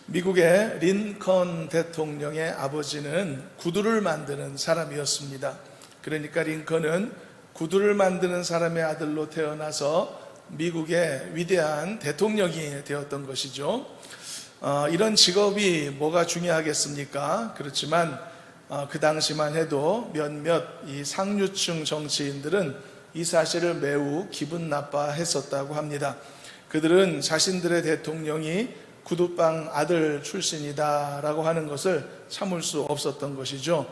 미국의 린컨 대통령의 아버지는 구두를 만드는 사람이었습니다. 그러니까 링컨은 구두를 만드는 사람의 아들로 태어나서 미국의 위대한 대통령이 되었던 것이죠. 이런 직업이 뭐가 중요하겠습니까? 그렇지만 그 당시만 해도 몇몇 이 상류층 정치인들은 이 사실을 매우 기분 나빠했었다고 합니다. 그들은 자신들의 대통령이 구두방 아들 출신이다 라고 하는 것을 참을 수 없었던 것이죠.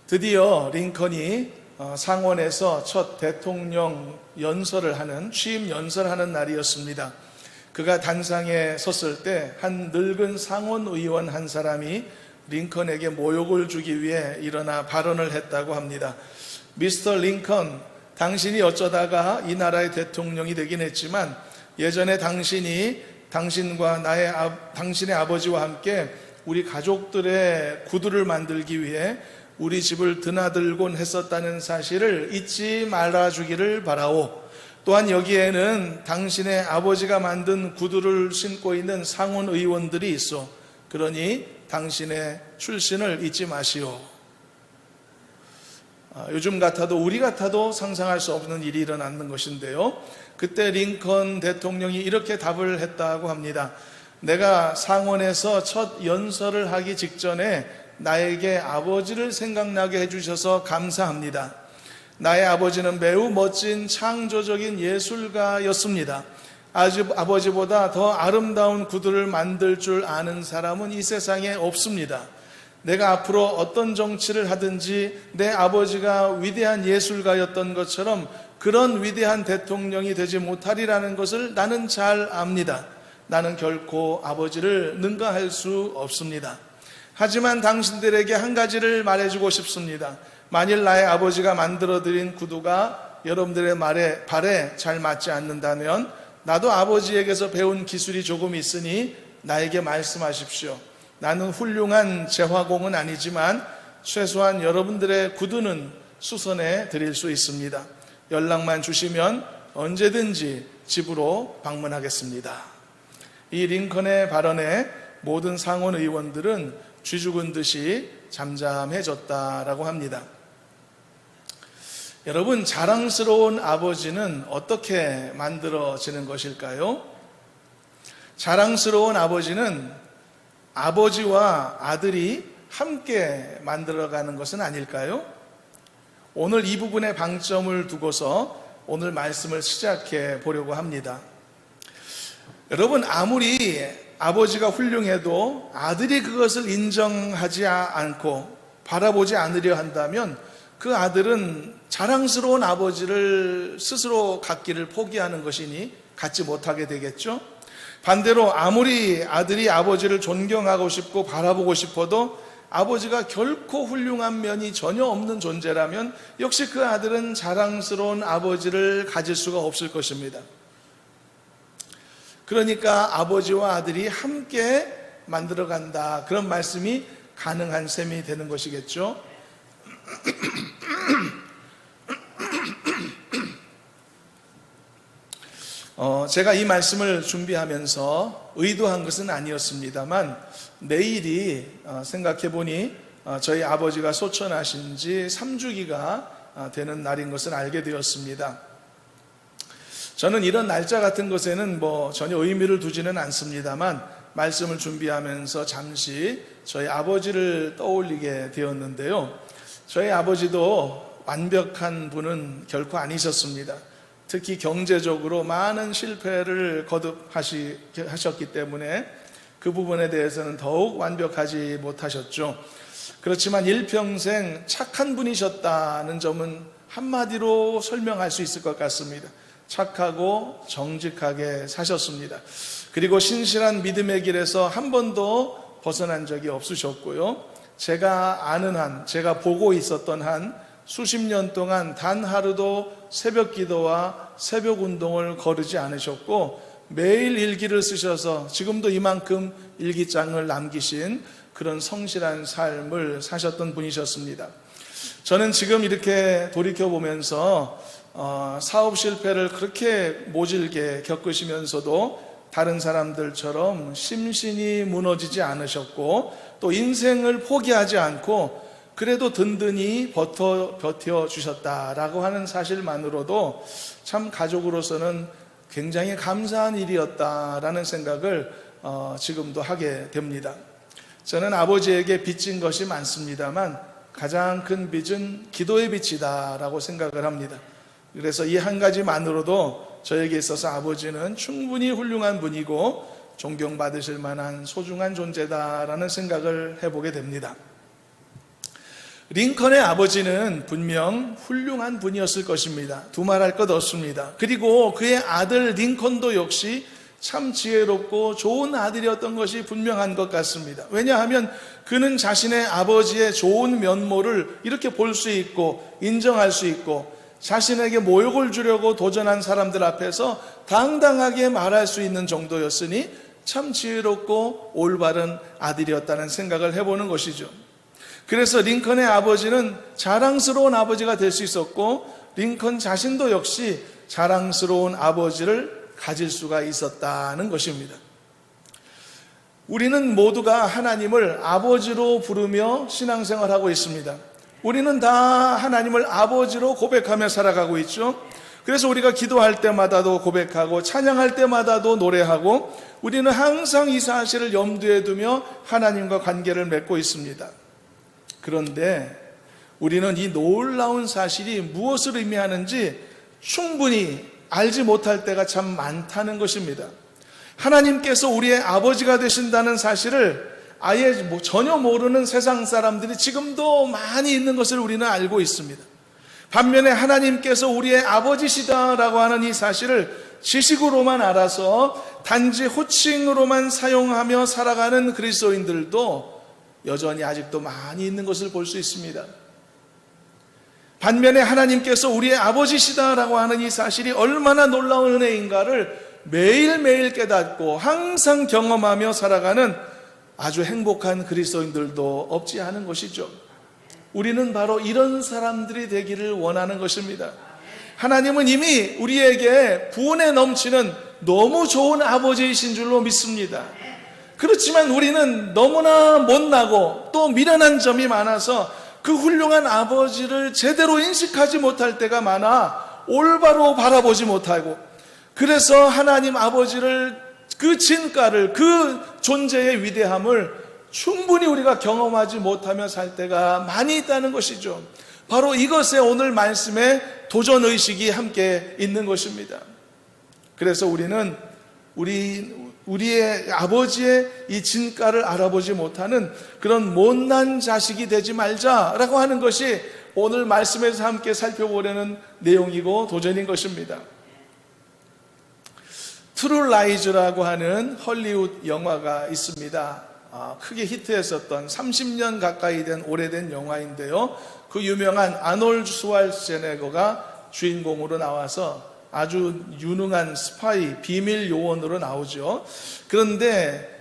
드디어 링컨이 상원에서 첫 대통령 연설을 하는, 취임 연설하는 날이었습니다. 그가 단상에 섰을 때 한 늙은 상원 의원 한 사람이 링컨에게 모욕을 주기 위해 일어나 발언을 했다고 합니다. 미스터 링컨, 당신이 어쩌다가 이 나라의 대통령이 되긴 했지만 예전에 당신이 당신과 당신의 아버지와 함께 우리 가족들의 구두를 만들기 위해 우리 집을 드나들곤 했었다는 사실을 잊지 말아주기를 바라오. 또한 여기에는 당신의 아버지가 만든 구두를 신고 있는 상원 의원들이 있어. 그러니 당신의 출신을 잊지 마시오. 요즘 같아도, 우리 같아도 상상할 수 없는 일이 일어나는 것인데요. 그때 링컨 대통령이 이렇게 답을 했다고 합니다. 내가 상원에서 첫 연설을 하기 직전에 나에게 아버지를 생각나게 해주셔서 감사합니다. 나의 아버지는 매우 멋진 창조적인 예술가였습니다. 아버지보다 더 아름다운 구두를 만들 줄 아는 사람은 이 세상에 없습니다. 내가 앞으로 어떤 정치를 하든지 내 아버지가 위대한 예술가였던 것처럼 그런 위대한 대통령이 되지 못하리라는 것을 나는 잘 압니다. 나는 결코 아버지를 능가할 수 없습니다. 하지만 당신들에게 한 가지를 말해주고 싶습니다. 만일 나의 아버지가 만들어드린 구두가 여러분들의 발에 잘 맞지 않는다면 나도 아버지에게서 배운 기술이 조금 있으니 나에게 말씀하십시오. 나는 훌륭한 재화공은 아니지만 최소한 여러분들의 구두는 수선해 드릴 수 있습니다. 연락만 주시면 언제든지 집으로 방문하겠습니다. 이 링컨의 발언에 모든 상원 의원들은 쥐 죽은 듯이 잠잠해졌다라고 합니다. 여러분, 자랑스러운 아버지는 어떻게 만들어지는 것일까요? 자랑스러운 아버지는 아버지와 아들이 함께 만들어가는 것은 아닐까요? 오늘 이 부분에 방점을 두고서 오늘 말씀을 시작해 보려고 합니다. 여러분, 아무리 아버지가 훌륭해도 아들이 그것을 인정하지 않고 바라보지 않으려 한다면 그 아들은 자랑스러운 아버지를 스스로 갖기를 포기하는 것이니 갖지 못하게 되겠죠. 반대로 아무리 아들이 아버지를 존경하고 싶고 바라보고 싶어도 아버지가 결코 훌륭한 면이 전혀 없는 존재라면 역시 그 아들은 자랑스러운 아버지를 가질 수가 없을 것입니다. 그러니까 아버지와 아들이 함께 만들어간다, 그런 말씀이 가능한 셈이 되는 것이겠죠. 제가 이 말씀을 준비하면서 의도한 것은 아니었습니다만 내일이 생각해보니 저희 아버지가 소천하신 지 3주기가 되는 날인 것을 알게 되었습니다. 저는 이런 날짜 같은 것에는 전혀 의미를 두지는 않습니다만 말씀을 준비하면서 잠시 저희 아버지를 떠올리게 되었는데요. 저희 아버지도 완벽한 분은 결코 아니셨습니다. 특히 경제적으로 많은 실패를 거듭하셨기 때문에 그 부분에 대해서는 더욱 완벽하지 못하셨죠. 그렇지만 일평생 착한 분이셨다는 점은 한마디로 설명할 수 있을 것 같습니다. 착하고 정직하게 사셨습니다. 그리고 신실한 믿음의 길에서 한 번도 벗어난 적이 없으셨고요. 제가 아는 한, 제가 보고 있었던 한 수십 년 동안 단 하루도 새벽 기도와 새벽 운동을 거르지 않으셨고 매일 일기를 쓰셔서 지금도 이만큼 일기장을 남기신 그런 성실한 삶을 사셨던 분이셨습니다. 저는 지금 이렇게 돌이켜보면서 사업 실패를 그렇게 모질게 겪으시면서도 다른 사람들처럼 심신이 무너지지 않으셨고 또 인생을 포기하지 않고 그래도 든든히 버텨주셨다라고 하는 사실만으로도 참 가족으로서는 굉장히 감사한 일이었다라는 생각을 지금도 하게 됩니다. 저는 아버지에게 빚진 것이 많습니다만 가장 큰 빚은 기도의 빚이다라고 생각을 합니다. 그래서 이 한 가지만으로도 저에게 있어서 아버지는 충분히 훌륭한 분이고 존경받으실 만한 소중한 존재다라는 생각을 해보게 됩니다. 링컨의 아버지는 분명 훌륭한 분이었을 것입니다. 두말할 것 없습니다. 그리고 그의 아들 링컨도 역시 참 지혜롭고 좋은 아들이었던 것이 분명한 것 같습니다. 왜냐하면 그는 자신의 아버지의 좋은 면모를 이렇게 볼 수 있고 인정할 수 있고 자신에게 모욕을 주려고 도전한 사람들 앞에서 당당하게 말할 수 있는 정도였으니 참 지혜롭고 올바른 아들이었다는 생각을 해보는 것이죠. 그래서 링컨의 아버지는 자랑스러운 아버지가 될 수 있었고 링컨 자신도 역시 자랑스러운 아버지를 가질 수가 있었다는 것입니다. 우리는 모두가 하나님을 아버지로 부르며 신앙생활하고 있습니다. 우리는 다 하나님을 아버지로 고백하며 살아가고 있죠. 그래서 우리가 기도할 때마다도 고백하고 찬양할 때마다도 노래하고 우리는 항상 이 사실을 염두에 두며 하나님과 관계를 맺고 있습니다. 그런데 우리는 이 놀라운 사실이 무엇을 의미하는지 충분히 알지 못할 때가 참 많다는 것입니다. 하나님께서 우리의 아버지가 되신다는 사실을 아예 전혀 모르는 세상 사람들이 지금도 많이 있는 것을 우리는 알고 있습니다. 반면에 하나님께서 우리의 아버지시다라고 하는 이 사실을 지식으로만 알아서 단지 호칭으로만 사용하며 살아가는 그리스도인들도 여전히 아직도 많이 있는 것을 볼 수 있습니다. 반면에 하나님께서 우리의 아버지시다라고 하는 이 사실이 얼마나 놀라운 은혜인가를 매일매일 깨닫고 항상 경험하며 살아가는 아주 행복한 그리스도인들도 없지 않은 것이죠. 우리는 바로 이런 사람들이 되기를 원하는 것입니다. 하나님은 이미 우리에게 부은에 넘치는 너무 좋은 아버지이신 줄로 믿습니다. 그렇지만 우리는 너무나 못나고 또 미련한 점이 많아서 그 훌륭한 아버지를 제대로 인식하지 못할 때가 많아 올바로 바라보지 못하고 그래서 하나님 아버지를 그 진가를 그 존재의 위대함을 충분히 우리가 경험하지 못하며 살 때가 많이 있다는 것이죠. 바로 이것에 오늘 말씀에 도전의식이 함께 있는 것입니다. 그래서 우리는 우리의 아버지의 이 진가를 알아보지 못하는 그런 못난 자식이 되지 말자라고 하는 것이 오늘 말씀에서 함께 살펴보려는 내용이고 도전인 것입니다. 트루 라이즈라고 하는 헐리우드 영화가 있습니다. 크게 히트했었던 30년 가까이 된 오래된 영화인데요. 그 유명한 아놀드 슈왈제네거가 주인공으로 나와서 아주 유능한 스파이, 비밀 요원으로 나오죠. 그런데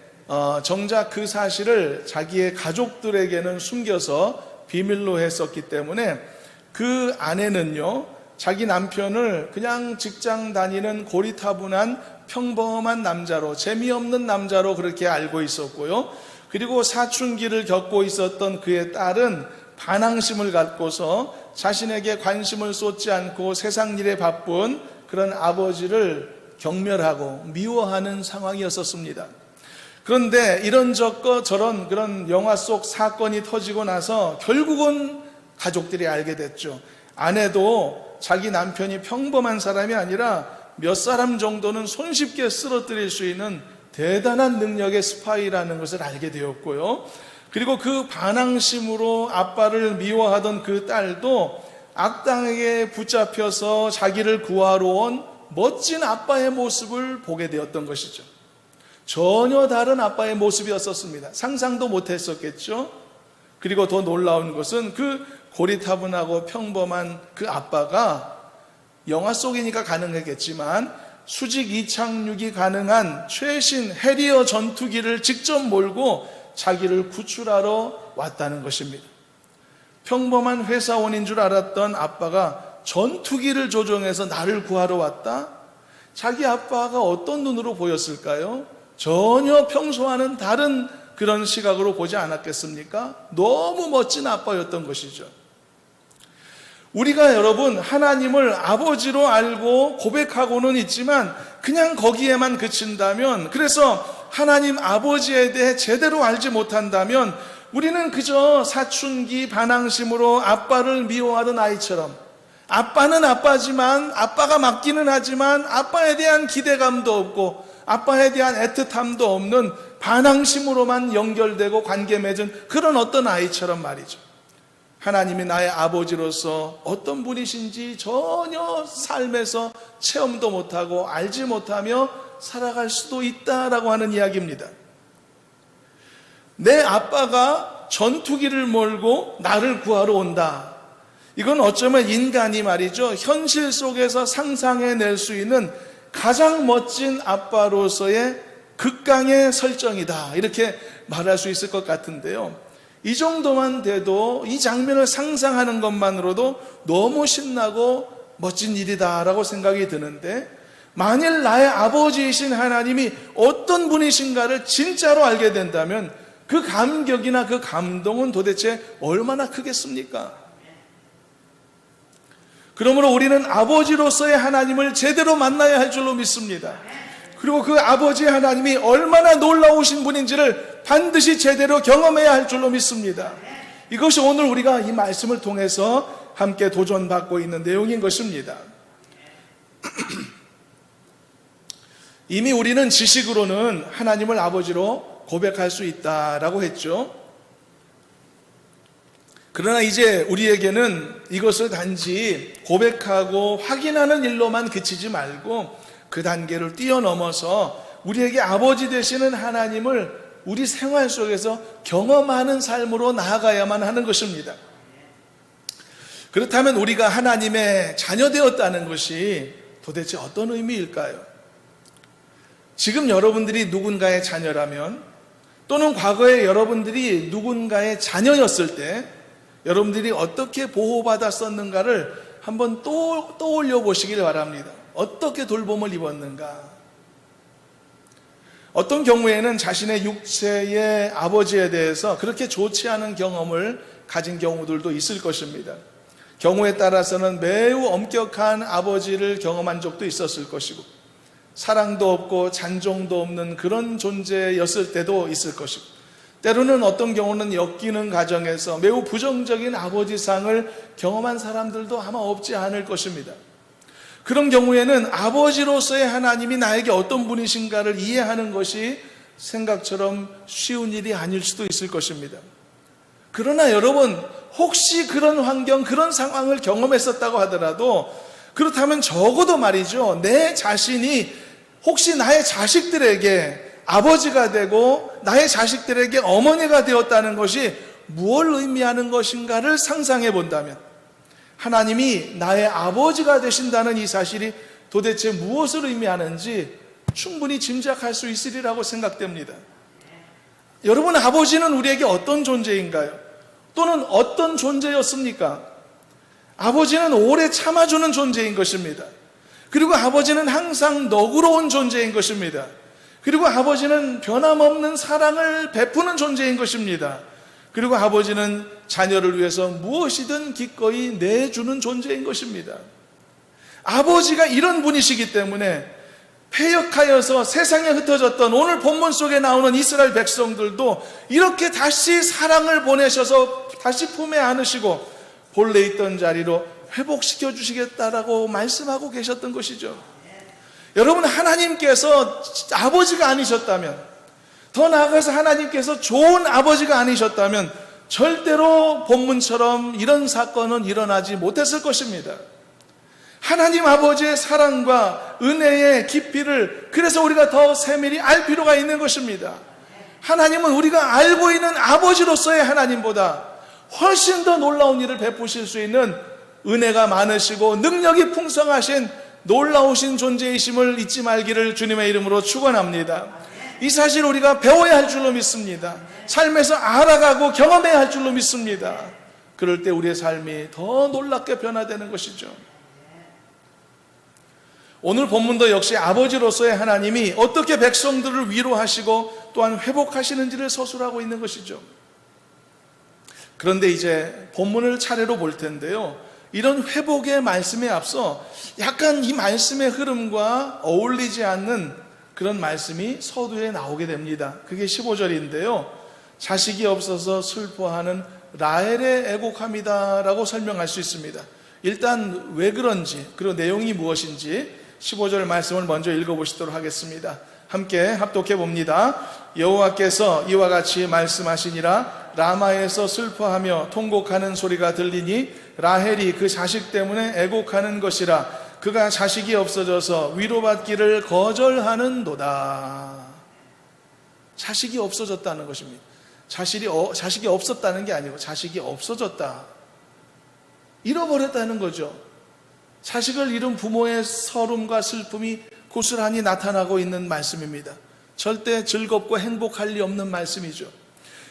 정작 그 사실을 자기의 가족들에게는 숨겨서 비밀로 했었기 때문에 그 아내는요, 자기 남편을 그냥 직장 다니는 고리타분한 평범한 남자로, 재미없는 남자로 그렇게 알고 있었고요. 그리고 사춘기를 겪고 있었던 그의 딸은 반항심을 갖고서 자신에게 관심을 쏟지 않고 세상 일에 바쁜 그런 아버지를 경멸하고 미워하는 상황이었었습니다. 그런데 이런저런 그런 영화 속 사건이 터지고 나서 결국은 가족들이 알게 됐죠. 아내도 자기 남편이 평범한 사람이 아니라 몇 사람 정도는 손쉽게 쓰러뜨릴 수 있는 대단한 능력의 스파이라는 것을 알게 되었고요. 그리고 그 반항심으로 아빠를 미워하던 그 딸도 악당에게 붙잡혀서 자기를 구하러 온 멋진 아빠의 모습을 보게 되었던 것이죠. 전혀 다른 아빠의 모습이었었습니다. 상상도 못했었겠죠. 그리고 더 놀라운 것은 그 고리타분하고 평범한 그 아빠가 영화 속이니까 가능했겠지만 수직 이착륙이 가능한 최신 해리어 전투기를 직접 몰고 자기를 구출하러 왔다는 것입니다. 평범한 회사원인 줄 알았던 아빠가 전투기를 조종해서 나를 구하러 왔다? 자기 아빠가 어떤 눈으로 보였을까요? 전혀 평소와는 다른 그런 시각으로 보지 않았겠습니까? 너무 멋진 아빠였던 것이죠. 우리가 여러분 하나님을 아버지로 알고 고백하고는 있지만 그냥 거기에만 그친다면, 그래서 하나님 아버지에 대해 제대로 알지 못한다면 우리는 그저 사춘기 반항심으로 아빠를 미워하던 아이처럼, 아빠는 아빠지만 아빠가 맞기는 하지만 아빠에 대한 기대감도 없고 아빠에 대한 애틋함도 없는 반항심으로만 연결되고 관계 맺은 그런 어떤 아이처럼 말이죠. 하나님이 나의 아버지로서 어떤 분이신지 전혀 삶에서 체험도 못하고 알지 못하며 살아갈 수도 있다라고 하는 이야기입니다. 내 아빠가 전투기를 몰고 나를 구하러 온다. 이건 어쩌면 인간이 말이죠, 현실 속에서 상상해낼 수 있는 가장 멋진 아빠로서의 극강의 설정이다, 이렇게 말할 수 있을 것 같은데요, 이 정도만 돼도, 이 장면을 상상하는 것만으로도 너무 신나고 멋진 일이다라고 생각이 드는데, 만일 나의 아버지이신 하나님이 어떤 분이신가를 진짜로 알게 된다면 그 감격이나 그 감동은 도대체 얼마나 크겠습니까? 그러므로 우리는 아버지로서의 하나님을 제대로 만나야 할 줄로 믿습니다. 그리고 그 아버지 하나님이 얼마나 놀라우신 분인지를 반드시 제대로 경험해야 할 줄로 믿습니다. 이것이 오늘 우리가 이 말씀을 통해서 함께 도전받고 있는 내용인 것입니다. 이미 우리는 지식으로는 하나님을 아버지로 고백할 수 있다라고 했죠. 그러나 이제 우리에게는 이것을 단지 고백하고 확인하는 일로만 그치지 말고 그 단계를 뛰어넘어서 우리에게 아버지 되시는 하나님을 우리 생활 속에서 경험하는 삶으로 나아가야만 하는 것입니다. 그렇다면 우리가 하나님의 자녀 되었다는 것이 도대체 어떤 의미일까요? 지금 여러분들이 누군가의 자녀라면, 또는 과거에 여러분들이 누군가의 자녀였을 때 여러분들이 어떻게 보호받았었는가를 한번 떠올려 보시길 바랍니다. 어떻게 돌봄을 입었는가? 어떤 경우에는 자신의 육체의 아버지에 대해서 그렇게 좋지 않은 경험을 가진 경우들도 있을 것입니다. 경우에 따라서는 매우 엄격한 아버지를 경험한 적도 있었을 것이고, 사랑도 없고 잔종도 없는 그런 존재였을 때도 있을 것이고, 때로는 어떤 경우는 엮이는 가정에서 매우 부정적인 아버지상을 경험한 사람들도 아마 없지 않을 것입니다. 그런 경우에는 아버지로서의 하나님이 나에게 어떤 분이신가를 이해하는 것이 생각처럼 쉬운 일이 아닐 수도 있을 것입니다. 그러나 여러분, 혹시 그런 환경, 그런 상황을 경험했었다고 하더라도, 그렇다면 적어도 말이죠, 내 자신이 혹시 나의 자식들에게 아버지가 되고 나의 자식들에게 어머니가 되었다는 것이 무엇을 의미하는 것인가를 상상해 본다면, 하나님이 나의 아버지가 되신다는 이 사실이 도대체 무엇을 의미하는지 충분히 짐작할 수 있으리라고 생각됩니다. 여러분, 아버지는 우리에게 어떤 존재인가요? 또는 어떤 존재였습니까? 아버지는 오래 참아주는 존재인 것입니다. 그리고 아버지는 항상 너그러운 존재인 것입니다. 그리고 아버지는 변함없는 사랑을 베푸는 존재인 것입니다. 그리고 아버지는 자녀를 위해서 무엇이든 기꺼이 내주는 존재인 것입니다. 아버지가 이런 분이시기 때문에 패역하여서 세상에 흩어졌던 오늘 본문 속에 나오는 이스라엘 백성들도 이렇게 다시 사랑을 보내셔서 다시 품에 안으시고 본래 있던 자리로 회복시켜 주시겠다라고 말씀하고 계셨던 것이죠. 여러분, 하나님께서 아버지가 아니셨다면, 더 나아가서 하나님께서 좋은 아버지가 아니셨다면 절대로 본문처럼 이런 사건은 일어나지 못했을 것입니다. 하나님 아버지의 사랑과 은혜의 깊이를 그래서 우리가 더 세밀히 알 필요가 있는 것입니다. 하나님은 우리가 알고 있는 아버지로서의 하나님보다 훨씬 더 놀라운 일을 베푸실 수 있는 은혜가 많으시고 능력이 풍성하신 놀라우신 존재이심을 잊지 말기를 주님의 이름으로 축원합니다. 이 사실 우리가 배워야 할 줄로 믿습니다. 삶에서 알아가고 경험해야 할 줄로 믿습니다. 그럴 때 우리의 삶이 더 놀랍게 변화되는 것이죠. 오늘 본문도 역시 아버지로서의 하나님이 어떻게 백성들을 위로하시고 또한 회복하시는지를 서술하고 있는 것이죠. 그런데 이제 본문을 차례로 볼 텐데요, 이런 회복의 말씀에 앞서 약간 이 말씀의 흐름과 어울리지 않는 그런 말씀이 서두에 나오게 됩니다. 그게 15절인데요 자식이 없어서 슬퍼하는 라헬의 애곡함이다 라고 설명할 수 있습니다. 일단 왜 그런지, 그리고 내용이 무엇인지 15절 말씀을 먼저 읽어보시도록 하겠습니다. 함께 합독해 봅니다. 여호와께서 이와 같이 말씀하시니라. 라마에서 슬퍼하며 통곡하는 소리가 들리니 라헬이 그 자식 때문에 애곡하는 것이라. 그가 자식이 없어져서 위로받기를 거절하는도다. 자식이 없어졌다는 것입니다. 자식이 없었다는 게 아니고 자식이 없어졌다, 잃어버렸다는 거죠. 자식을 잃은 부모의 서름과 슬픔이 고스란히 나타나고 있는 말씀입니다. 절대 즐겁고 행복할 리 없는 말씀이죠.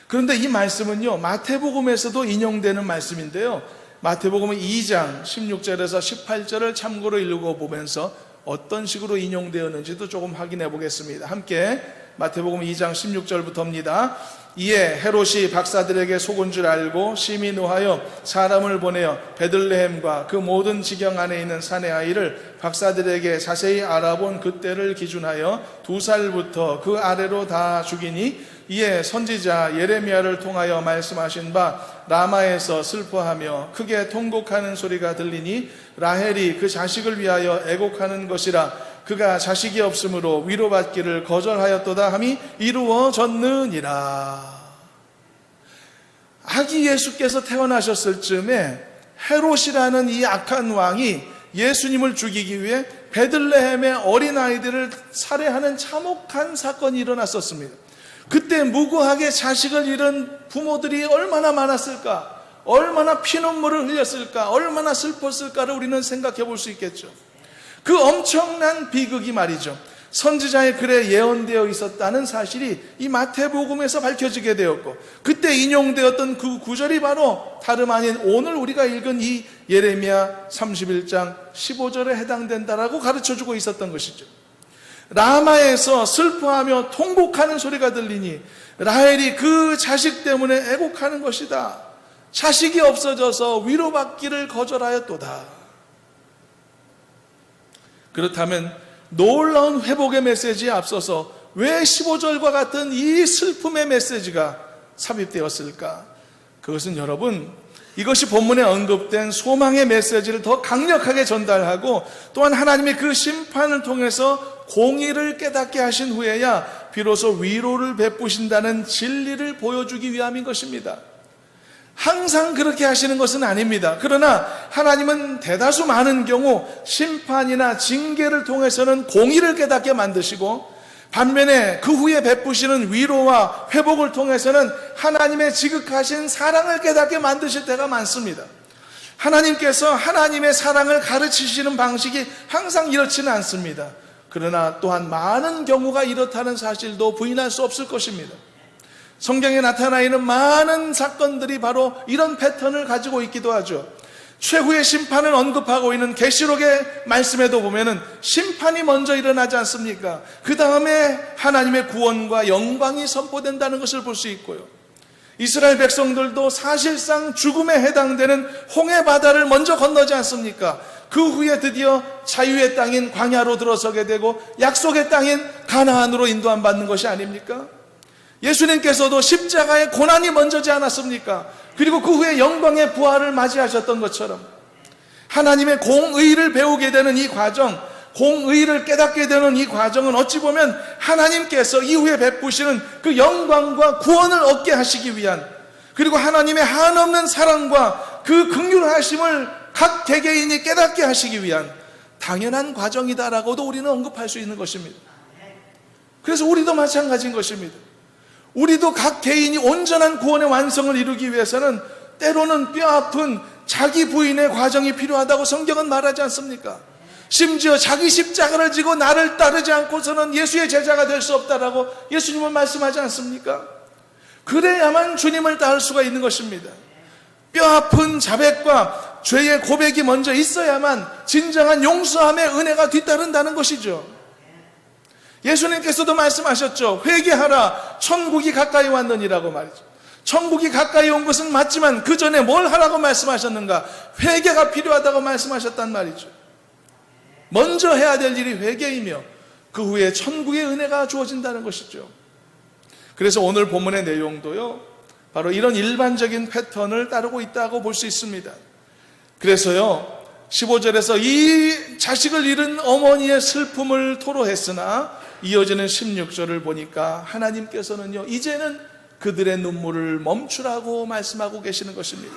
그런데 이 말씀은요 마태복음에서도 인용되는 말씀인데요, 마태복음 2장 16절에서 18절을 참고로 읽어보면서 어떤 식으로 인용되었는지도 조금 확인해 보겠습니다. 함께 마태복음 2장 16절부터입니다. 이에 헤롯이 박사들에게 속은 줄 알고 심히 노하여 사람을 보내어 베들레헴과 그 모든 지경 안에 있는 산의 아이를 박사들에게 자세히 알아본 그때를 기준하여 2살부터 그 아래로 다 죽이니, 이에 선지자 예레미야를 통하여 말씀하신 바 라마에서 슬퍼하며 크게 통곡하는 소리가 들리니 라헬이 그 자식을 위하여 애곡하는 것이라. 그가 자식이 없으므로 위로받기를 거절하였도다 함이 이루어졌느니라. 아기 예수께서 태어나셨을 즈음에 헤롯이라는 이 악한 왕이 예수님을 죽이기 위해 베들레헴의 어린아이들을 살해하는 참혹한 사건이 일어났었습니다. 그때 무고하게 자식을 잃은 부모들이 얼마나 많았을까, 얼마나 피눈물을 흘렸을까, 얼마나 슬펐을까를 우리는 생각해 볼 수 있겠죠. 그 엄청난 비극이 말이죠, 선지자의 글에 예언되어 있었다는 사실이 이 마태복음에서 밝혀지게 되었고, 그때 인용되었던 그 구절이 바로 다름 아닌 오늘 우리가 읽은 이 예레미야 31장 15절에 해당된다라고 가르쳐주고 있었던 것이죠. 라마에서 슬퍼하며 통곡하는 소리가 들리니 라헬이 그 자식 때문에 애곡하는 것이다. 자식이 없어져서 위로받기를 거절하였도다. 그렇다면 놀라운 회복의 메시지에 앞서서 왜 15절과 같은 이 슬픔의 메시지가 삽입되었을까? 그것은 여러분, 이것이 본문에 언급된 소망의 메시지를 더 강력하게 전달하고 또한 하나님의 그 심판을 통해서 공의를 깨닫게 하신 후에야 비로소 위로를 베푸신다는 진리를 보여주기 위함인 것입니다. 항상 그렇게 하시는 것은 아닙니다. 그러나 하나님은 대다수 많은 경우 심판이나 징계를 통해서는 공의를 깨닫게 만드시고, 반면에 그 후에 베푸시는 위로와 회복을 통해서는 하나님의 지극하신 사랑을 깨닫게 만드실 때가 많습니다. 하나님께서 하나님의 사랑을 가르치시는 방식이 항상 이렇지는 않습니다. 그러나 또한 많은 경우가 이렇다는 사실도 부인할 수 없을 것입니다. 성경에 나타나 있는 많은 사건들이 바로 이런 패턴을 가지고 있기도 하죠. 최후의 심판을 언급하고 있는 계시록의 말씀에도 보면은 심판이 먼저 일어나지 않습니까? 그 다음에 하나님의 구원과 영광이 선포된다는 것을 볼 수 있고요. 이스라엘 백성들도 사실상 죽음에 해당되는 홍해 바다를 먼저 건너지 않습니까? 그 후에 드디어 자유의 땅인 광야로 들어서게 되고 약속의 땅인 가나안으로 인도함 받는 것이 아닙니까? 예수님께서도 십자가의 고난이 먼저지 않았습니까? 그리고 그 후에 영광의 부활을 맞이하셨던 것처럼 하나님의 공의를 배우게 되는 이 과정, 공의를 깨닫게 되는 이 과정은 어찌 보면 하나님께서 이후에 베푸시는 그 영광과 구원을 얻게 하시기 위한, 그리고 하나님의 한없는 사랑과 그 긍휼하심을 각 개개인이 깨닫게 하시기 위한 당연한 과정이다라고도 우리는 언급할 수 있는 것입니다. 그래서 우리도 마찬가지인 것입니다. 우리도 각 개인이 온전한 구원의 완성을 이루기 위해서는 때로는 뼈아픈 자기 부인의 과정이 필요하다고 성경은 말하지 않습니까? 심지어 자기 십자가를 지고 나를 따르지 않고서는 예수의 제자가 될 수 없다라고 예수님은 말씀하지 않습니까? 그래야만 주님을 따를 수가 있는 것입니다. 뼈아픈 자백과 죄의 고백이 먼저 있어야만 진정한 용서함의 은혜가 뒤따른다는 것이죠. 예수님께서도 말씀하셨죠. 회개하라, 천국이 가까이 왔느니라고 말이죠. 천국이 가까이 온 것은 맞지만 그 전에 뭘 하라고 말씀하셨는가? 회개가 필요하다고 말씀하셨단 말이죠. 먼저 해야 될 일이 회개이며 그 후에 천국의 은혜가 주어진다는 것이죠. 그래서 오늘 본문의 내용도요, 바로 이런 일반적인 패턴을 따르고 있다고 볼 수 있습니다. 그래서요, 15절에서 이 자식을 잃은 어머니의 슬픔을 토로했으나 이어지는 16절을 보니까 하나님께서는요, 이제는 그들의 눈물을 멈추라고 말씀하고 계시는 것입니다.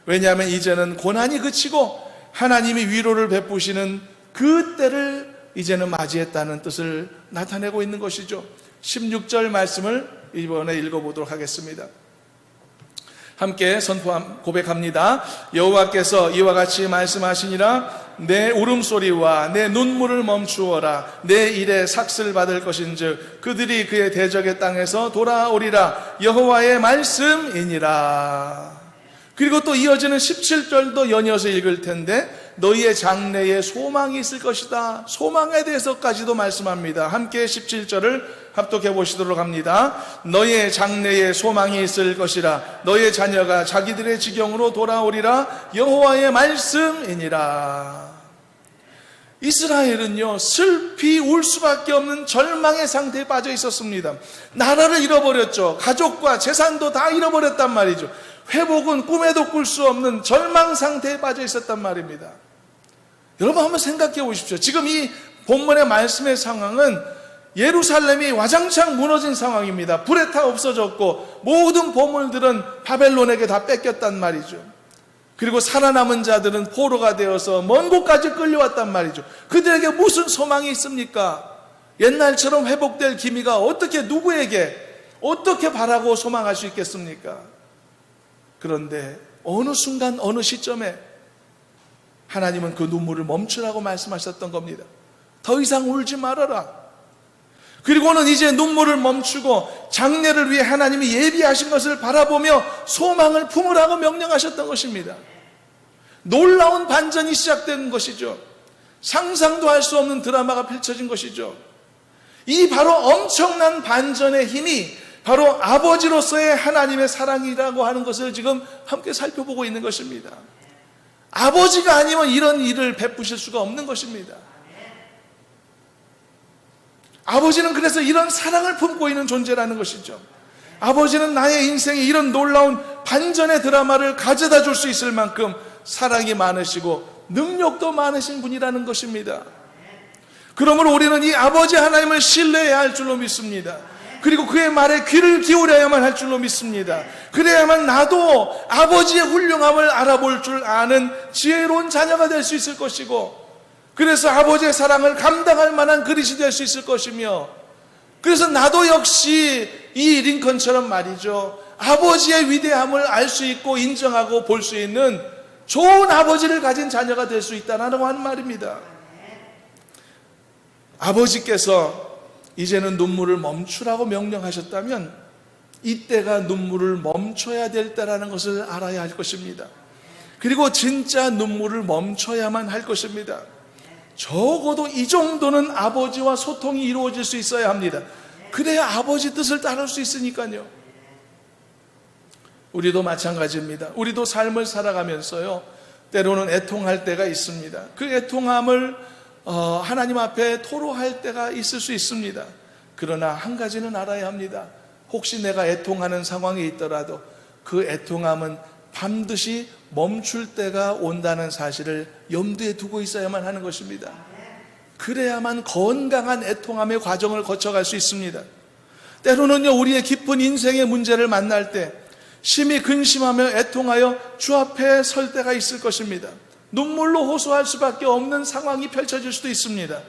왜냐하면 이제는 고난이 그치고 하나님이 위로를 베푸시는 그 때를 이제는 맞이했다는 뜻을 나타내고 있는 것이죠. 16절 말씀을 이번에 읽어보도록 하겠습니다. 함께 고백합니다. 여호와께서 이와 같이 말씀하시니라. 내 울음소리와 내 눈물을 멈추어라. 내 일에 삭슬 받을 것인즉 그들이 그의 대적의 땅에서 돌아오리라. 여호와의 말씀이니라. 그리고 또 이어지는 17절도 연이어서 읽을 텐데, 너희의 장래에 소망이 있을 것이다. 소망에 대해서까지도 말씀합니다. 함께 17절을 합독해 보시도록 합니다. 너희의 장래에 소망이 있을 것이라. 너희의 자녀가 자기들의 지경으로 돌아오리라. 여호와의 말씀이니라. 이스라엘은요, 슬피 울 수밖에 없는 절망의 상태에 빠져 있었습니다. 나라를 잃어버렸죠. 가족과 재산도 다 잃어버렸단 말이죠. 회복은 꿈에도 꿀 수 없는 절망 상태에 빠져 있었단 말입니다. 여러분 한번 생각해 보십시오. 지금 이 본문의 말씀의 상황은 예루살렘이 와장창 무너진 상황입니다. 불에 타 없어졌고 모든 보물들은 바벨론에게 다 뺏겼단 말이죠. 그리고 살아남은 자들은 포로가 되어서 먼 곳까지 끌려왔단 말이죠. 그들에게 무슨 소망이 있습니까? 옛날처럼 회복될 기미가 어떻게, 누구에게 어떻게 바라고 소망할 수 있겠습니까? 그런데 어느 순간 어느 시점에 하나님은 그 눈물을 멈추라고 말씀하셨던 겁니다. 더 이상 울지 말아라. 그리고는 이제 눈물을 멈추고 장래를 위해 하나님이 예비하신 것을 바라보며 소망을 품으라고 명령하셨던 것입니다. 놀라운 반전이 시작된 것이죠. 상상도 할 수 없는 드라마가 펼쳐진 것이죠. 이 바로 엄청난 반전의 힘이 바로 아버지로서의 하나님의 사랑이라고 하는 것을 지금 함께 살펴보고 있는 것입니다. 아버지가 아니면 이런 일을 베푸실 수가 없는 것입니다. 아버지는 그래서 이런 사랑을 품고 있는 존재라는 것이죠. 아버지는 나의 인생에 이런 놀라운 반전의 드라마를 가져다 줄 수 있을 만큼 사랑이 많으시고 능력도 많으신 분이라는 것입니다. 그러므로 우리는 이 아버지 하나님을 신뢰해야 할 줄로 믿습니다. 그리고 그의 말에 귀를 기울여야만 할 줄로 믿습니다. 그래야만 나도 아버지의 훌륭함을 알아볼 줄 아는 지혜로운 자녀가 될 수 있을 것이고, 그래서 아버지의 사랑을 감당할 만한 그릇이 될 수 있을 것이며, 그래서 나도 역시 이 링컨처럼 말이죠, 아버지의 위대함을 알 수 있고 인정하고 볼 수 있는 좋은 아버지를 가진 자녀가 될 수 있다라고 하는 말입니다. 아버지께서 이제는 눈물을 멈추라고 명령하셨다면 이때가 눈물을 멈춰야 될 때라는 것을 알아야 할 것입니다. 그리고 진짜 눈물을 멈춰야만 할 것입니다. 적어도 이 정도는 아버지와 소통이 이루어질 수 있어야 합니다. 그래야 아버지 뜻을 따를 수 있으니까요. 우리도 마찬가지입니다. 우리도 삶을 살아가면서요, 때로는 애통할 때가 있습니다. 그 애통함을 하나님 앞에 토로할 때가 있을 수 있습니다. 그러나 한 가지는 알아야 합니다. 혹시 내가 애통하는 상황에 있더라도 그 애통함은 반드시 멈출 때가 온다는 사실을 염두에 두고 있어야만 하는 것입니다. 그래야만 건강한 애통함의 과정을 거쳐갈 수 있습니다. 때로는요, 우리의 깊은 인생의 문제를 만날 때 심히 근심하며 애통하여 주 앞에 설 때가 있을 것입니다. 눈물로 호소할 수밖에 없는 상황이 펼쳐질 수도 있습니다.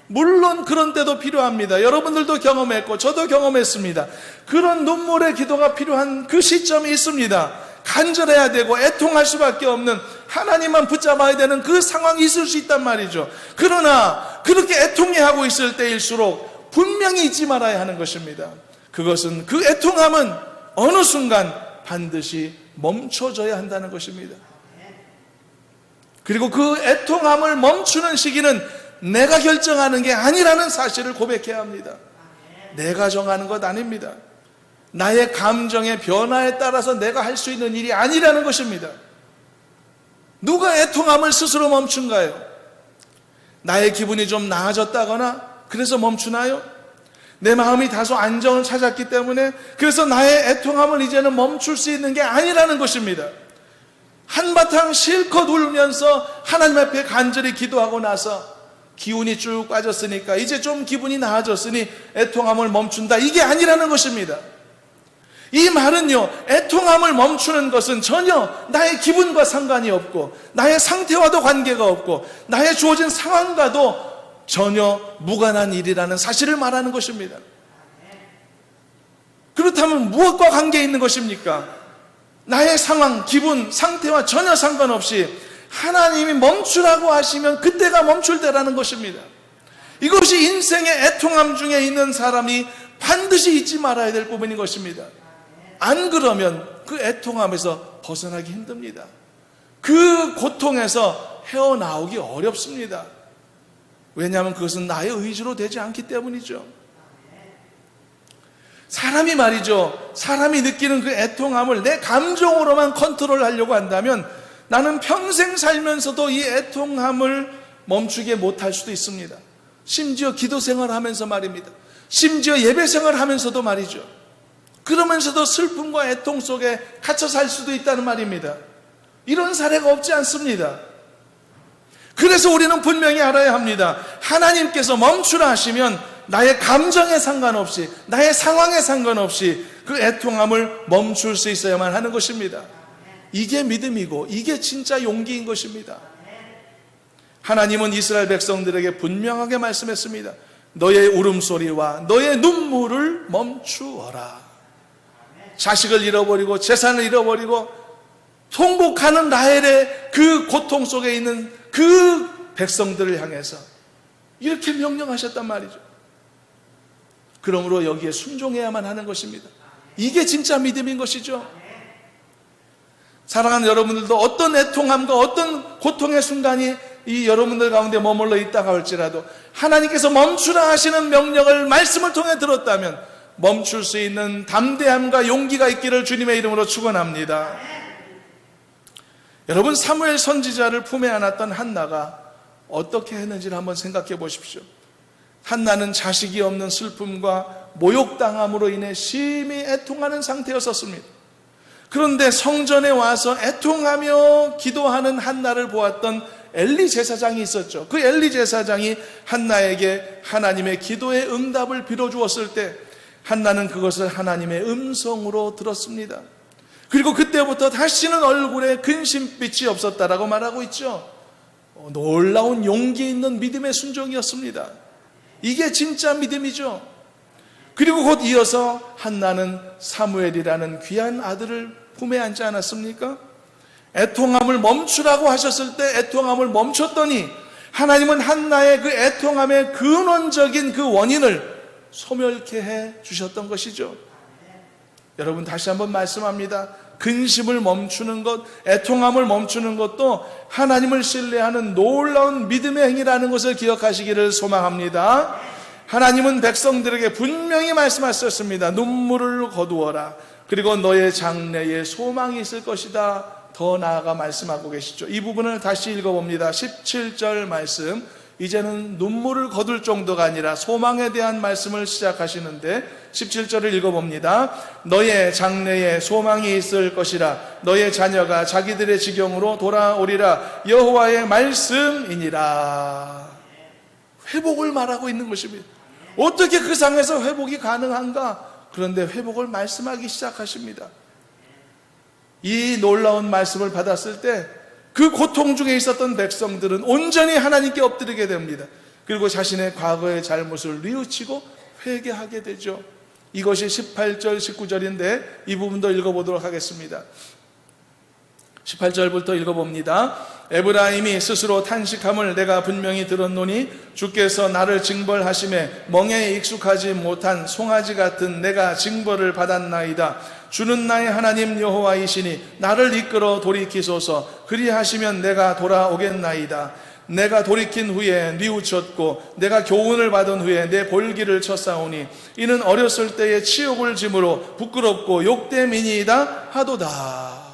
물론 그런 때도 필요합니다. 여러분들도 경험했고 저도 경험했습니다. 그런 눈물의 기도가 필요한 그 시점이 있습니다. 간절해야 되고 애통할 수밖에 없는, 하나님만 붙잡아야 되는 그 상황이 있을 수 있단 말이죠. 그러나 그렇게 애통해 하고 있을 때일수록 분명히 잊지 말아야 하는 것입니다. 그것은, 그 애통함은 어느 순간 반드시 멈춰져야 한다는 것입니다. 그리고 그 애통함을 멈추는 시기는 내가 결정하는 게 아니라는 사실을 고백해야 합니다. 내가 정하는 것 아닙니다. 나의 감정의 변화에 따라서 내가 할 수 있는 일이 아니라는 것입니다. 누가 애통함을 스스로 멈춘가요? 나의 기분이 좀 나아졌다거나 그래서 멈추나요? 내 마음이 다소 안정을 찾았기 때문에 그래서 나의 애통함을 이제는 멈출 수 있는 게 아니라는 것입니다. 한바탕 실컷 울면서 하나님 앞에 간절히 기도하고 나서 기운이 쭉 빠졌으니까 이제 좀 기분이 나아졌으니 애통함을 멈춘다, 이게 아니라는 것입니다. 이 말은요, 애통함을 멈추는 것은 전혀 나의 기분과 상관이 없고 나의 상태와도 관계가 없고 나의 주어진 상황과도 전혀 무관한 일이라는 사실을 말하는 것입니다. 그렇다면 무엇과 관계 있는 것입니까? 나의 상황, 기분, 상태와 전혀 상관없이 하나님이 멈추라고 하시면 그때가 멈출 때라는 것입니다. 이것이 인생의 애통함 중에 있는 사람이 반드시 잊지 말아야 될 부분인 것입니다. 안 그러면 그 애통함에서 벗어나기 힘듭니다. 그 고통에서 헤어나오기 어렵습니다. 왜냐하면 그것은 나의 의지로 되지 않기 때문이죠. 사람이 말이죠, 사람이 느끼는 그 애통함을 내 감정으로만 컨트롤하려고 한다면 나는 평생 살면서도 이 애통함을 멈추게 못할 수도 있습니다. 심지어 기도 생활하면서 말입니다. 심지어 예배 생활하면서도 말이죠. 그러면서도 슬픔과 애통 속에 갇혀 살 수도 있다는 말입니다. 이런 사례가 없지 않습니다. 그래서 우리는 분명히 알아야 합니다. 하나님께서 멈추라 하시면 나의 감정에 상관없이 나의 상황에 상관없이 그 애통함을 멈출 수 있어야만 하는 것입니다. 이게 믿음이고 이게 진짜 용기인 것입니다. 하나님은 이스라엘 백성들에게 분명하게 말씀했습니다. 너의 울음소리와 너의 눈물을 멈추어라. 자식을 잃어버리고 재산을 잃어버리고 통곡하는 라헬의 그 고통 속에 있는 그 백성들을 향해서 이렇게 명령하셨단 말이죠. 그러므로 여기에 순종해야만 하는 것입니다. 이게 진짜 믿음인 것이죠. 사랑하는 여러분들도 어떤 애통함과 어떤 고통의 순간이 이 여러분들 가운데 머물러 있다가 할지라도 하나님께서 멈추라 하시는 명령을 말씀을 통해 들었다면 멈출 수 있는 담대함과 용기가 있기를 주님의 이름으로 축원합니다. 여러분, 사무엘 선지자를 품에 안았던 한나가 어떻게 했는지를 한번 생각해 보십시오. 한나는 자식이 없는 슬픔과 모욕당함으로 인해 심히 애통하는 상태였었습니다. 그런데 성전에 와서 애통하며 기도하는 한나를 보았던 엘리 제사장이 있었죠. 그 엘리 제사장이 한나에게 하나님의 기도의 응답을 빌어주었을 때 한나는 그것을 하나님의 음성으로 들었습니다. 그리고 그때부터 다시는 얼굴에 근심빛이 없었다라고 말하고 있죠. 놀라운 용기 있는 믿음의 순종이었습니다. 이게 진짜 믿음이죠. 그리고 곧 이어서 한나는 사무엘이라는 귀한 아들을 품에 안지 않았습니까? 애통함을 멈추라고 하셨을 때 애통함을 멈췄더니 하나님은 한나의 그 애통함의 근원적인 그 원인을 소멸케 해 주셨던 것이죠. 여러분, 다시 한번 말씀합니다. 근심을 멈추는 것, 애통함을 멈추는 것도 하나님을 신뢰하는 놀라운 믿음의 행위라는 것을 기억하시기를 소망합니다. 하나님은 백성들에게 분명히 말씀하셨습니다. 눈물을 거두어라. 그리고 너의 장래에 소망이 있을 것이다. 더 나아가 말씀하고 계시죠. 이 부분을 다시 읽어봅니다. 17절 말씀. 이제는 눈물을 거둘 정도가 아니라 소망에 대한 말씀을 시작하시는데 17절을 읽어봅니다. 너의 장래에 소망이 있을 것이라. 너의 자녀가 자기들의 지경으로 돌아오리라. 여호와의 말씀이니라. 회복을 말하고 있는 것입니다. 어떻게 그 상황에서 회복이 가능한가? 그런데 회복을 말씀하기 시작하십니다. 이 놀라운 말씀을 받았을 때 그 고통 중에 있었던 백성들은 온전히 하나님께 엎드리게 됩니다. 그리고 자신의 과거의 잘못을 뉘우치고 회개하게 되죠. 이것이 18절, 19절인데 이 부분도 읽어보도록 하겠습니다. 18절부터 읽어봅니다. 에브라임이 스스로 탄식함을 내가 분명히 들었노니 주께서 나를 징벌하심에 멍에에 익숙하지 못한 송아지 같은 내가 징벌을 받았나이다. 주는 나의 하나님 여호와이시니 나를 이끌어 돌이키소서. 그리하시면 내가 돌아오겠나이다. 내가 돌이킨 후에 뉘우쳤고 내가 교훈을 받은 후에 내 볼기를 쳤사오니 이는 어렸을 때에 치욕을 짐으로 부끄럽고 욕됨이니이다 하도다.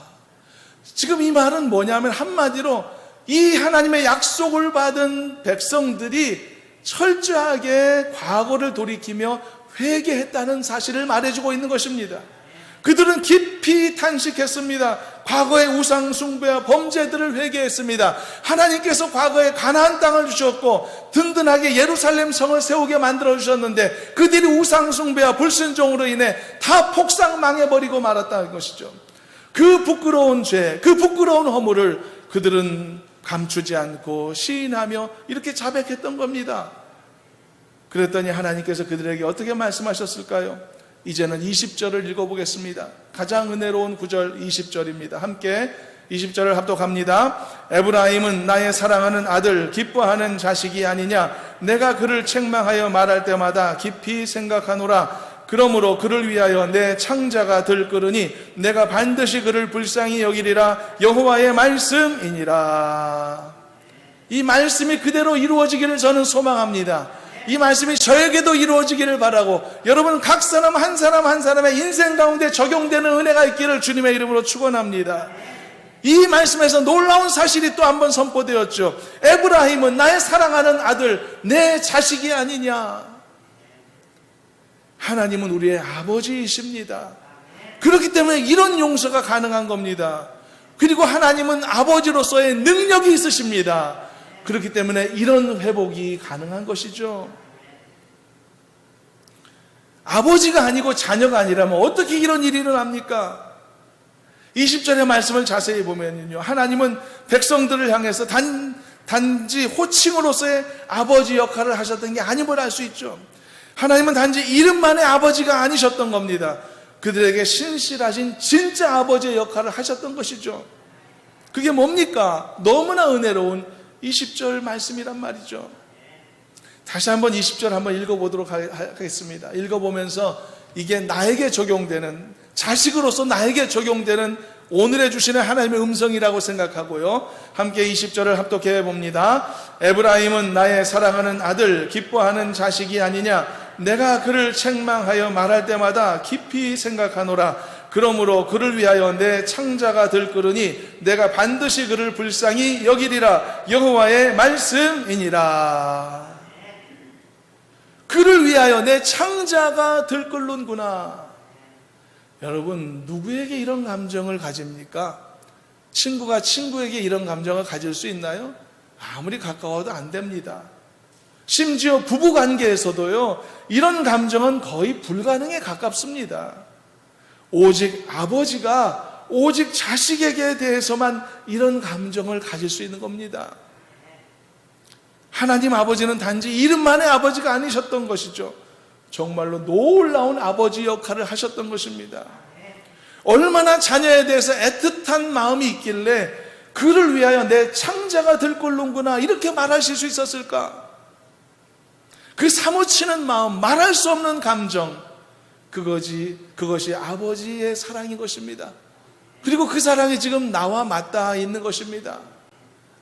지금 이 말은 뭐냐면 한마디로 이 하나님의 약속을 받은 백성들이 철저하게 과거를 돌이키며 회개했다는 사실을 말해주고 있는 것입니다. 그들은 깊이 탄식했습니다. 과거의 우상 숭배와 범죄들을 회개했습니다. 하나님께서 과거에 가나안 땅을 주셨고 든든하게 예루살렘 성을 세우게 만들어 주셨는데 그들이 우상 숭배와 불순종으로 인해 다 폭삭 망해버리고 말았다는 것이죠. 그 부끄러운 죄, 그 부끄러운 허물을 그들은 감추지 않고 시인하며 이렇게 자백했던 겁니다. 그랬더니 하나님께서 그들에게 어떻게 말씀하셨을까요? 이제는 20절을 읽어보겠습니다. 가장 은혜로운 구절 20절입니다. 함께 20절을 합독합니다. 에브라임은 나의 사랑하는 아들, 기뻐하는 자식이 아니냐. 내가 그를 책망하여 말할 때마다 깊이 생각하노라. 그러므로 그를 위하여 내 창자가 들끓으니 내가 반드시 그를 불쌍히 여기리라. 여호와의 말씀이니라. 이 말씀이 그대로 이루어지기를 저는 소망합니다. 이 말씀이 저에게도 이루어지기를 바라고 여러분 각 사람 한 사람 한 사람의 인생 가운데 적용되는 은혜가 있기를 주님의 이름으로 축원합니다. 이 말씀에서 놀라운 사실이 또 한 번 선포되었죠. 에브라임은 나의 사랑하는 아들, 내 자식이 아니냐. 하나님은 우리의 아버지이십니다. 그렇기 때문에 이런 용서가 가능한 겁니다. 그리고 하나님은 아버지로서의 능력이 있으십니다. 그렇기 때문에 이런 회복이 가능한 것이죠. 아버지가 아니고 자녀가 아니라면 어떻게 이런 일이 일어납니까? 20절의 말씀을 자세히 보면요, 하나님은 백성들을 향해서 단지 호칭으로서의 아버지 역할을 하셨던 게 아님을 알 수 있죠. 하나님은 단지 이름만의 아버지가 아니셨던 겁니다. 그들에게 신실하신 진짜 아버지의 역할을 하셨던 것이죠. 그게 뭡니까? 너무나 은혜로운 20절 말씀이란 말이죠. 다시 한번 20절 한번 읽어보도록 하겠습니다. 읽어보면서 이게 나에게 적용되는, 자식으로서 나에게 적용되는 오늘의 주시는 하나님의 음성이라고 생각하고요, 함께 20절을 합독해 봅니다. 에브라임은 나의 사랑하는 아들, 기뻐하는 자식이 아니냐. 내가 그를 책망하여 말할 때마다 깊이 생각하노라. 그러므로 그를 위하여 내 창자가 들끓으니 내가 반드시 그를 불쌍히 여기리라. 여호와의 말씀이니라. 그를 위하여 내 창자가 들끓는구나. 여러분, 누구에게 이런 감정을 가집니까? 친구가 친구에게 이런 감정을 가질 수 있나요? 아무리 가까워도 안 됩니다. 심지어 부부관계에서도요, 이런 감정은 거의 불가능에 가깝습니다. 오직 아버지가 오직 자식에게 대해서만 이런 감정을 가질 수 있는 겁니다. 하나님 아버지는 단지 이름만의 아버지가 아니셨던 것이죠. 정말로 놀라운 아버지 역할을 하셨던 것입니다. 얼마나 자녀에 대해서 애틋한 마음이 있길래 그를 위하여 내 창자가 들끓는구나 이렇게 말하실 수 있었을까? 그 사무치는 마음, 말할 수 없는 감정, 그것이 아버지의 사랑인 것입니다. 그리고 그 사랑이 지금 나와 맞닿아 있는 것입니다.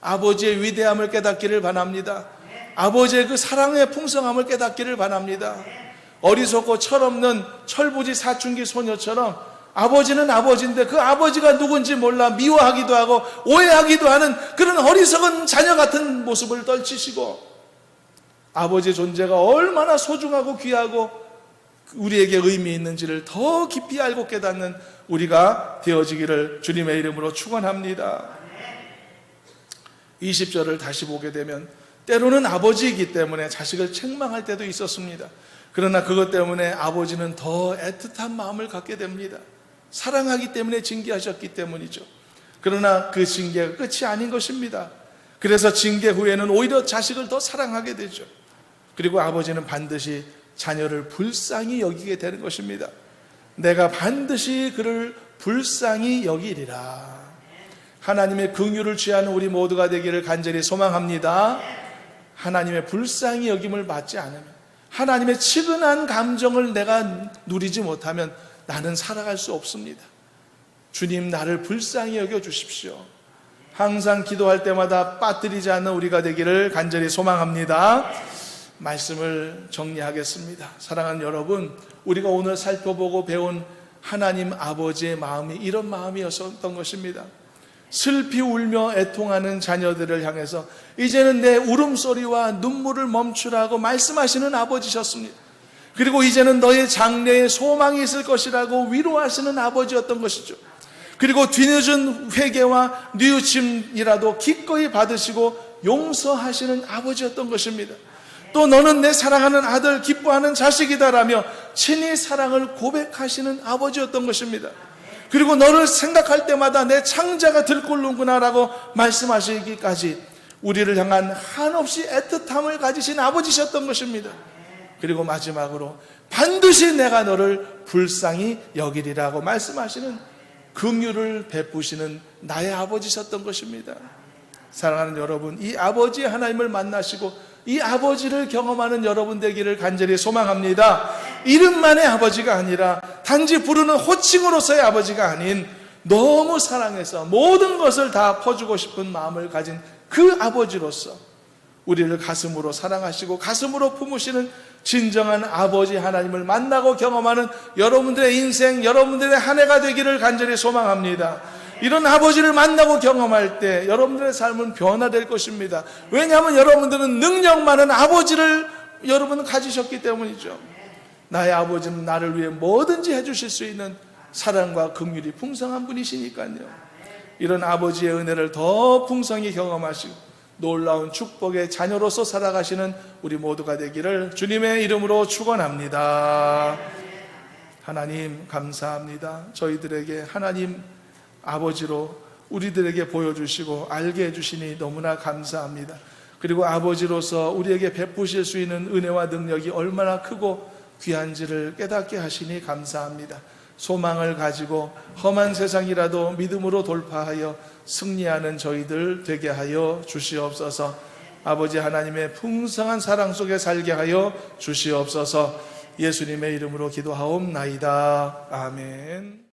아버지의 위대함을 깨닫기를 바랍니다. 아버지의 그 사랑의 풍성함을 깨닫기를 바랍니다. 어리석고 철없는 철부지 사춘기 소녀처럼 아버지는 아버지인데 그 아버지가 누군지 몰라 미워하기도 하고 오해하기도 하는 그런 어리석은 자녀 같은 모습을 떨치시고, 아버지의 존재가 얼마나 소중하고 귀하고 우리에게 의미 있는지를 더 깊이 알고 깨닫는 우리가 되어지기를 주님의 이름으로 축원합니다. 20절을 다시 보게 되면 때로는 아버지이기 때문에 자식을 책망할 때도 있었습니다. 그러나 그것 때문에 아버지는 더 애틋한 마음을 갖게 됩니다. 사랑하기 때문에 징계하셨기 때문이죠. 그러나 그 징계가 끝이 아닌 것입니다. 그래서 징계 후에는 오히려 자식을 더 사랑하게 되죠. 그리고 아버지는 반드시 자녀를 불쌍히 여기게 되는 것입니다. 내가 반드시 그를 불쌍히 여기리라. 하나님의 긍휼을 취하는 우리 모두가 되기를 간절히 소망합니다. 하나님의 불쌍히 여김을 받지 않으면, 하나님의 치근한 감정을 내가 누리지 못하면 나는 살아갈 수 없습니다. 주님, 나를 불쌍히 여겨 주십시오. 항상 기도할 때마다 빠뜨리지 않는 우리가 되기를 간절히 소망합니다. 말씀을 정리하겠습니다. 사랑하는 여러분, 우리가 오늘 살펴보고 배운 하나님 아버지의 마음이 이런 마음이었던 것입니다. 슬피 울며 애통하는 자녀들을 향해서 이제는 내 울음소리와 눈물을 멈추라고 말씀하시는 아버지셨습니다. 그리고 이제는 너의 장래에 소망이 있을 것이라고 위로하시는 아버지였던 것이죠. 그리고 뒤늦은 회개와 뉘우침이라도 기꺼이 받으시고 용서하시는 아버지였던 것입니다. 또 너는 내 사랑하는 아들, 기뻐하는 자식이다라며 친히 사랑을 고백하시는 아버지였던 것입니다. 그리고 너를 생각할 때마다 내 창자가 들끓는구나라고 말씀하시기까지 우리를 향한 한없이 애틋함을 가지신 아버지셨던 것입니다. 그리고 마지막으로 반드시 내가 너를 불쌍히 여기리라고 말씀하시는 긍휼을 베푸시는 나의 아버지셨던 것입니다. 사랑하는 여러분, 이 아버지 하나님을 만나시고 이 아버지를 경험하는 여러분 되기를 간절히 소망합니다. 이름만의 아버지가 아니라 단지 부르는 호칭으로서의 아버지가 아닌 너무 사랑해서 모든 것을 다 퍼주고 싶은 마음을 가진 그 아버지로서 우리를 가슴으로 사랑하시고 가슴으로 품으시는 진정한 아버지 하나님을 만나고 경험하는 여러분들의 인생, 여러분들의 한 해가 되기를 간절히 소망합니다. 이런 아버지를 만나고 경험할 때 여러분들의 삶은 변화될 것입니다. 왜냐하면 여러분들은 능력 많은 아버지를 여러분은 가지셨기 때문이죠. 나의 아버지는 나를 위해 뭐든지 해주실 수 있는 사랑과 긍휼이 풍성한 분이시니까요. 이런 아버지의 은혜를 더 풍성히 경험하시고 놀라운 축복의 자녀로서 살아가시는 우리 모두가 되기를 주님의 이름으로 축원합니다. 하나님 감사합니다. 저희들에게 하나님 아버지로 우리들에게 보여주시고 알게 해주시니 너무나 감사합니다. 그리고 아버지로서 우리에게 베푸실 수 있는 은혜와 능력이 얼마나 크고 귀한지를 깨닫게 하시니 감사합니다. 소망을 가지고 험한 세상이라도 믿음으로 돌파하여 승리하는 저희들 되게 하여 주시옵소서. 아버지 하나님의 풍성한 사랑 속에 살게 하여 주시옵소서. 예수님의 이름으로 기도하옵나이다. 아멘.